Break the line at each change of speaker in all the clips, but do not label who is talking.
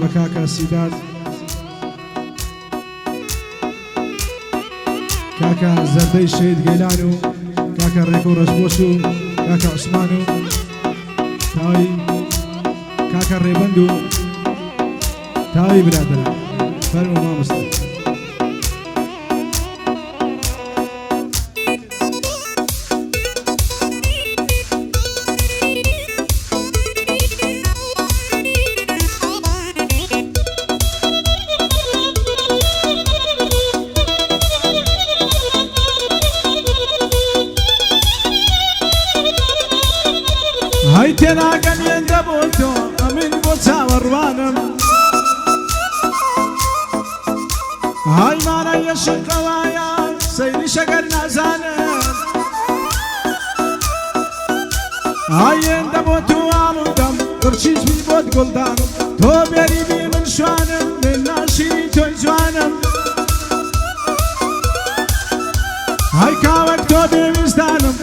كاكا سيدات كاكا زردي الشهيد قيلانو كاكا ريكو رشبوشو كاكا عثمانو تاوي كاكا ريبندو تاوي برادران فرمو ما مستر هاي تلاقن يندبوتو من بوتا وروانم هاي مانا يشق قوايا سيري شقر نازانم هاي يندبوتو عالودم ترشيش بي بود قلدانم تو بيري بي من شوانم من ناشي توي جوانم هاي كاوك تو بي وزدانم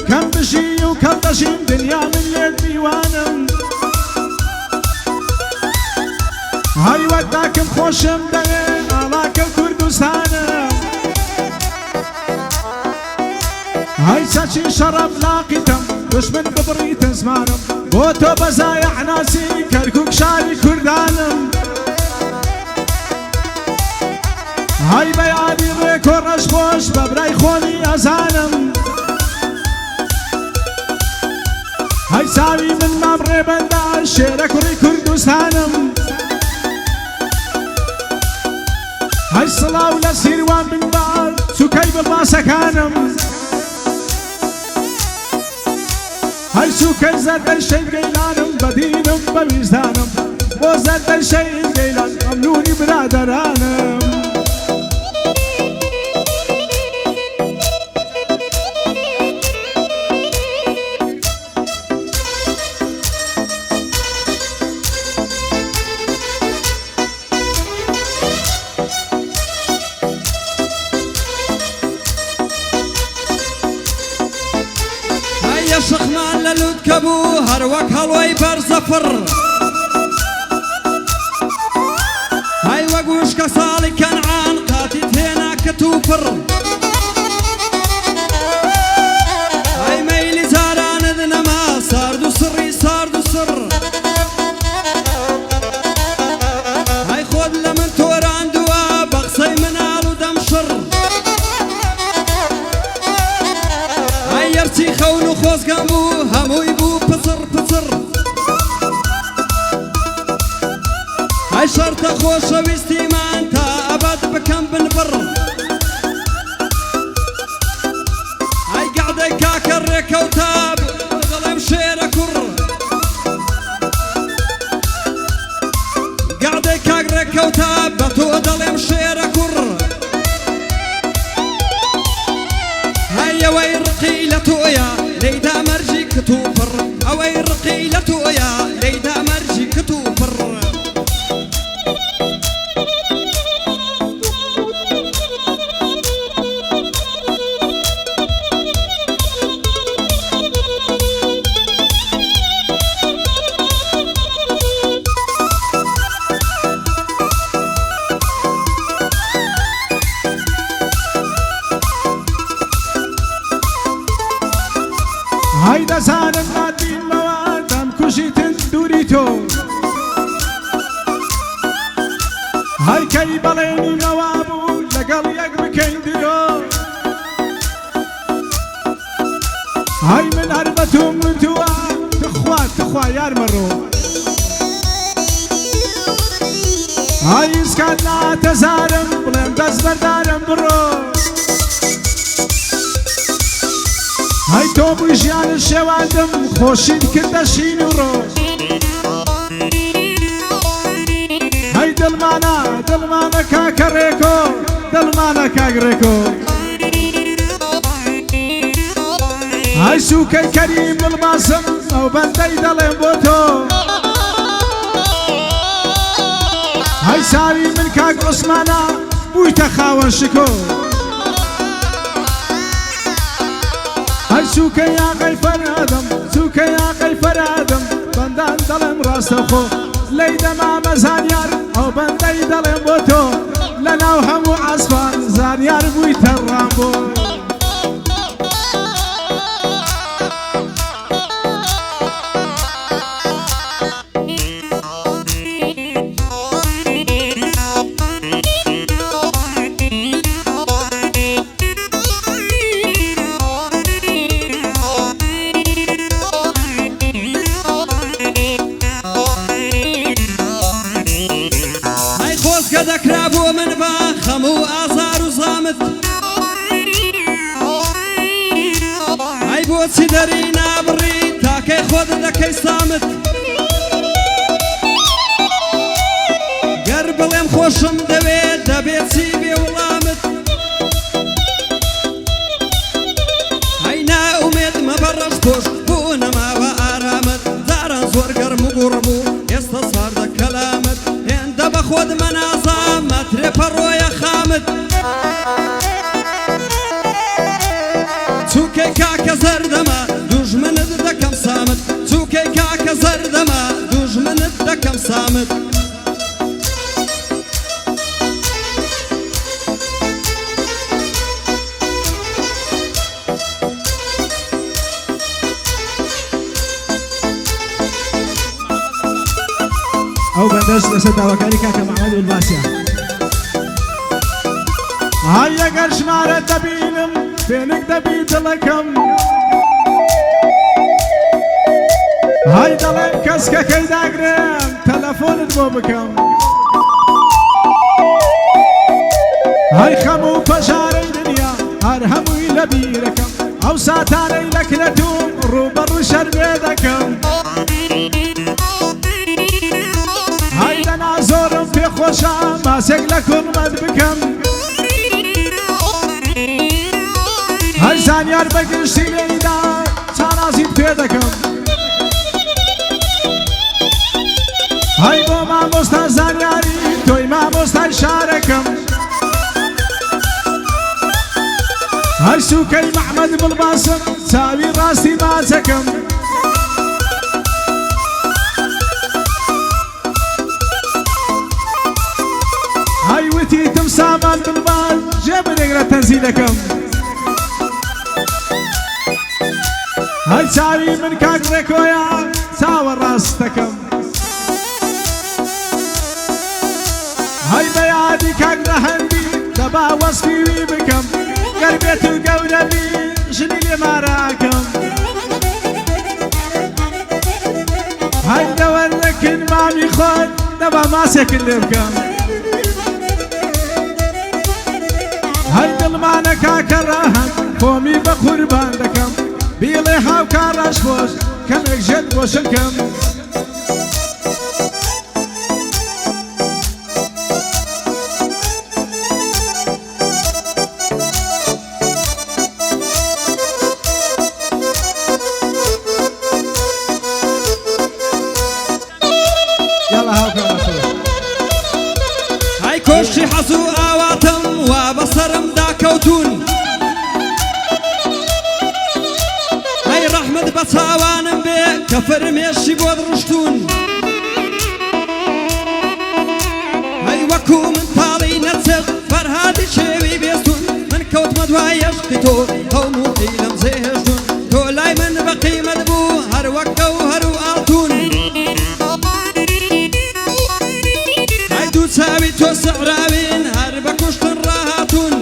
كم بشي وكم تشيم دنيا من ليت بيوانم هاي وداكم خوشم دنيا علاكم كردستانم هاي ساشي شرب لاقيتم دشمن ببريت زمانم بوتو بزايح ناسي كركوك شاري كردانم هاي بيادي ريكو رشبوش ببراي خوني ازانم هاي ساوي من مبري بندا شيرك وري كردستانم هاي صلاة ولا سيروان من بار سوكاي بالما سكانم هاي سوكاي زاد الشي قيلانم بدينم بويزدانم وزاد الشي قيلان أمنوني برادرانم
شخمان للود كبو هروك هلوي برزفر هاي وقوش كسالي كنعان قاتت هنا كتوفر هاي ميلي زاران ذنما ساردو سري ساردو سر هاي خود لمن توران دوا بغصي منالو دمشر هاي يرسي خونو خوز قامو هموي بو بصر بصر هاي شرط خوش ويستيمان تا أبد بكم بنبر هاي قعدة كاكر ركوتاب ظلم شير كر قعدة كاكر ركوتاب بتو ظلم شير كر هاي وين رقيلة يا ليدا مرجي كتوفر اوي رقيلة يا ليدا مرجي كتوفر
هايدا زانم نادين موادم كوشيتن دوريتو هاي كي بليني نوابو لقل يقبكين ديو هاي من هربتهم من توا تخوا يار مرو هاي اسكان لا تزارم بلين دز بردارم برو هاي توبو جيان الشوادم خوشين كردشين ورو هاي دلمانا كاكريكو دلمانا كاكريكو هاي سوكي كريم الباسم او بندي دلين بوتو هاي ساوي من كاك عثمانا بويتا خاون شكو هاي سوكي يا غيفر آدم سوكي يا غيفر آدم بندان دلم راس خو لەی دەمامە زانیار ئەو بەندەی دەڵێم بۆ تۆ لەناو هەموو عەسپان زانیار بوویتە ڕامبۆ
کە دەکرا بۆ من بە خەم و ئازار و زامت ئەی بۆچی دەری نابڕی تاکەی خۆت دەکەی سامت گەر بڵێم خۆشم دەوێت دەبێت چی بێ وەڵامت ئەی ناومێد مەبەڕەش خۆش بۆ نەماوە ئارامت جاران زۆر گەرم و گوڕ بوو ئێستا ساردە کەلامت هێندە بە خۆت مەنازام مەترێ پەڕۆیە خامت چووکەی کاکە زەردەمە دوژمنت دەکەم سامت چووکەی کاکە زەردەمە دوژمنت دەکەم سامت
ئەو بەندەش لەسەر داواکاری کاکە محەممەد ولباسیە هەر یەگەر ژمارە دەبینم فێنک دەبی دڵەکەم هەی دەڵێم کەسکەکەی داگرێم تەلەفۆنت بۆ بکەم هەی خەم و پەژارەی دنیا هەر هەمووی لە بیرەکەم ئەو ساتانەی لە کرێتوم ڕووبەڕوو شەرمێ دەکەم هەی دەنا زۆرم پێخۆشە ماسێک لە کوڵمەت بکەم هەی زانیار بەگشتی لێیدا چانازیت پێ دەکەم هەی بۆ مامۆستا زانیاری تۆی مامۆستای شارەکەم هەی سووکەی محەممەد بڵباسم چاوی ڕاستی ماچەکەم هەی وتیتم سامان بڵبان جێ بنێگرە تەنزیلەکەم هەی چاوی من کاکڕێکۆیە چاوە ڕاستەکەم هەی بە یادی کاکرە هەندی دەبا وەسفیوی بکەم گەر بێت و گەورەبی ژنی لێماراکەم هەی دەوەرەکن مامی خۆت دەبا ماسێکن لێ بکەم هەی دڵمانە کاکە ڕاهەن خۆمی بە قوربان دەکەم بیڵێ هاوکار ڕەش خۆش کەمێک ژێت بۆ شەکەم یاڵا هاوکار ڕەش
هەی کۆشتی حەز و ئاواتم وا بەسەرم داکەوتون هەی ڕەحمت بە چاوانم بێ کە فەرمێشی بۆ ڕشتون هەی وەکو من تاڵی نەچێت فەرهادی شێوی بێستون من کەوتمە دوای عەشقی تۆ هەمووی لەم زێهێشتون تۆ لای من بە قیمەت بوو هەر وەک گەوهەر و ئاڵتون هەی دوو چاوی تۆ سەعراوین هەر بە کوشتن ڕاهاتون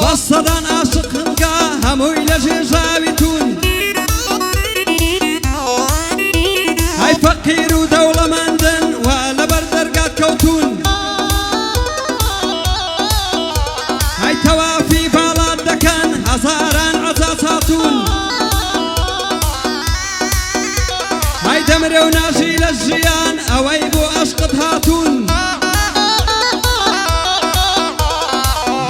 بە سەدان عاشق هەنگا هەمووی لە ژێژاویتون هەی فەقیر و دەوڵەمەندن وا لەبەر دەرگات کەوتون هەی تەوافی باڵات دەکەن هەزاران عەجاج هاتوون هەی دەمرێ و ناژی لە ژیان ئەوەی بۆ عەشقت هاتوون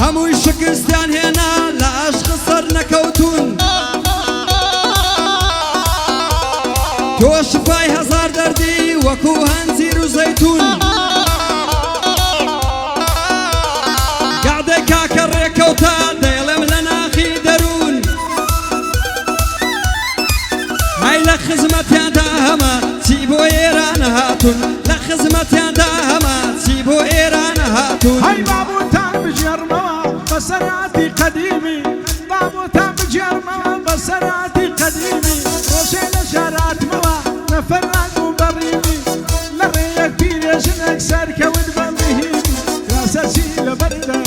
هەمووی شکستیان هێنا لە عەشق سەر نەکەوتون تۆ شفای هەزار دەردی وەکو هەنجیر و زەیتون گەعدەی کاکە ڕێکەوتە دەیڵێم لە ناخی دەروون هەی لە خزمەتیاندا ئێران هاتون لە خزمەتیان داهەما چی بۆ ئێران هاتون
هەی بابوتان بژێڕمەوە بەسەراتی قەدیمی بابوتان بژێڕمەوە بەسەراتی قەدیمی ڕۆژێ لە شاراتمەوە نەفەران و بەڕیمی لە ڕێیەک پیرێژن ئەکسەر کەوت بەڵهیمی راسەچی لەبەردا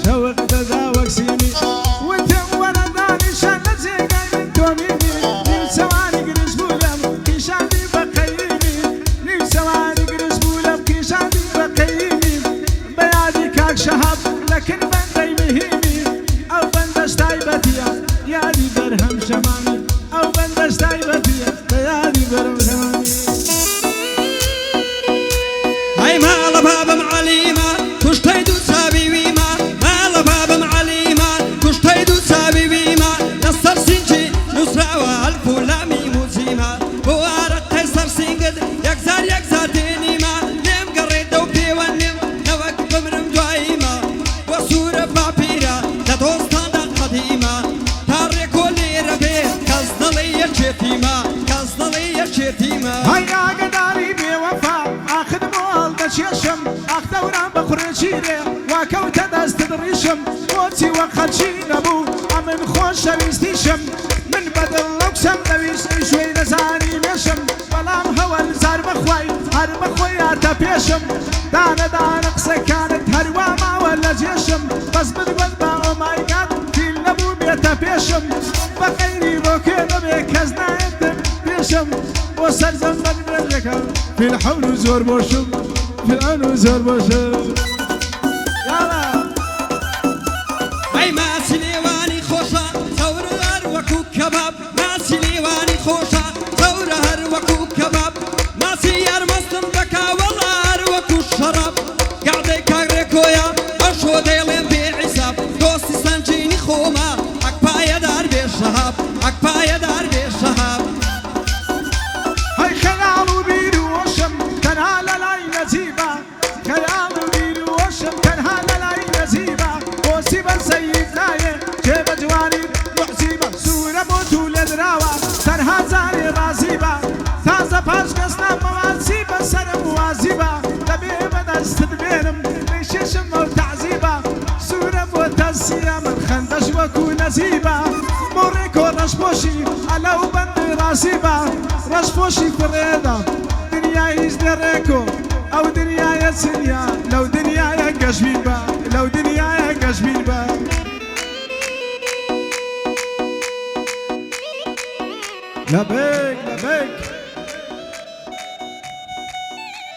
شەوق دەدا وەکسیمی وتم وەرە دانیشان لە جێگای من تۆمیمی نیم سەوانی گرش بوو لەم کیشانی بە قەییمی نیم سەوانی گرش بوو لەم کیشانی بە قەییمی بە یادی کاک شەهاب لەکن بەندەی مهیمی ئەو بەندەش تایبەتیە یادی بەرهەم شەمانی ئەو بەندەش تایبەتیە بە یادی بەرهەم شەمانی
هەی ماڵە بابم عەلیمە کوشتەی دوو چاوی ویمە ماڵە بابم عەلیمە کوشتەی دوو چاوی ویمە لەسەر سینجی نووسراوە ئەلف و لامی موجیمە بۆ ئارەقەی سەر سینگت یەکزار دێنیمە لێم گەڕێتە و پێوە نێم نەوەک بمرم دواییمە بۆ سوورە باپیرە لە دۆستاندا قەدیمە تا ڕێکۆ لێرە بێ کەس دەڵێ یەکێتیمە کەس دەڵێ یەکێتیمە
هەی ئاگداری بێوەفا ئاخدمەوە هەڵدەچێشم ئاخ دەوران بە قورێچیرێ واکەوتە دەستت ڕیشم بۆچی وەقەچی نەبوو ئەمن خۆشەویستیشم من بەدڵ لەو کسەم دەویست ئەی شوێی نەزانی مێشم بەڵام هەوەن زار بەخوای هەر بەخۆی هاتە پێشم دانەدانە قسەکانت هەروە ماوە لە جێشم بەس بدوەن بە ئۆمایگات فیل نەبوو بێتە پێشم بە غەیری بۆ کێ دەبێ کەس نایەتم پێشم بۆ سەرزەم بەگرێکەکەم فیلحەون و زۆر بۆشم فیلحەون و زۆر بۆشم یاڵا
ئەی ماچی لێوانی خۆشە چەورە هەر وەکو کەباب ماچی لێوانی خۆشە چەورە هەر وەکو کەباب ماچی یارمەستم دەکا وەڵا هەر وەکو شەراب گاڵدەی کاگرێکۆیە ئەشۆ دەیڵێن بێعیساب دۆستی سەنجینی خۆمە ئەکپایەدار بێ شەهاب ئەکپایەدار بێ شەهاب
هەی خەیاڵ و بیر و وەشم تەنها لە لای نەجیبە خەیاڵ و بیر و وەشم تەنها لە لای نەجیبە بۆچی بە سەید نایە جێبە جوانی معجیبە سوورە بۆ تو لێ دراوە تەنها جارێ بازیبە تازە پاش کەس نامەوازی بە سەرم وازیبە دەبێ بەدەستت بێنم نەیشێشم ئەو تەعزیبە سوورە بۆ تەسیە من خەندەش وەکو نەزیبە بۆ ڕێکۆ ڕەشپۆشی ئەلەو بەندی ڕازیبە ڕەشپۆشی فڕێدا دنیای هیچ دەڕێکۆ ئەو دنیایە چنیا لەو دنیایە گەشبین بە لەو دنیایە گەشبین بە لەبێ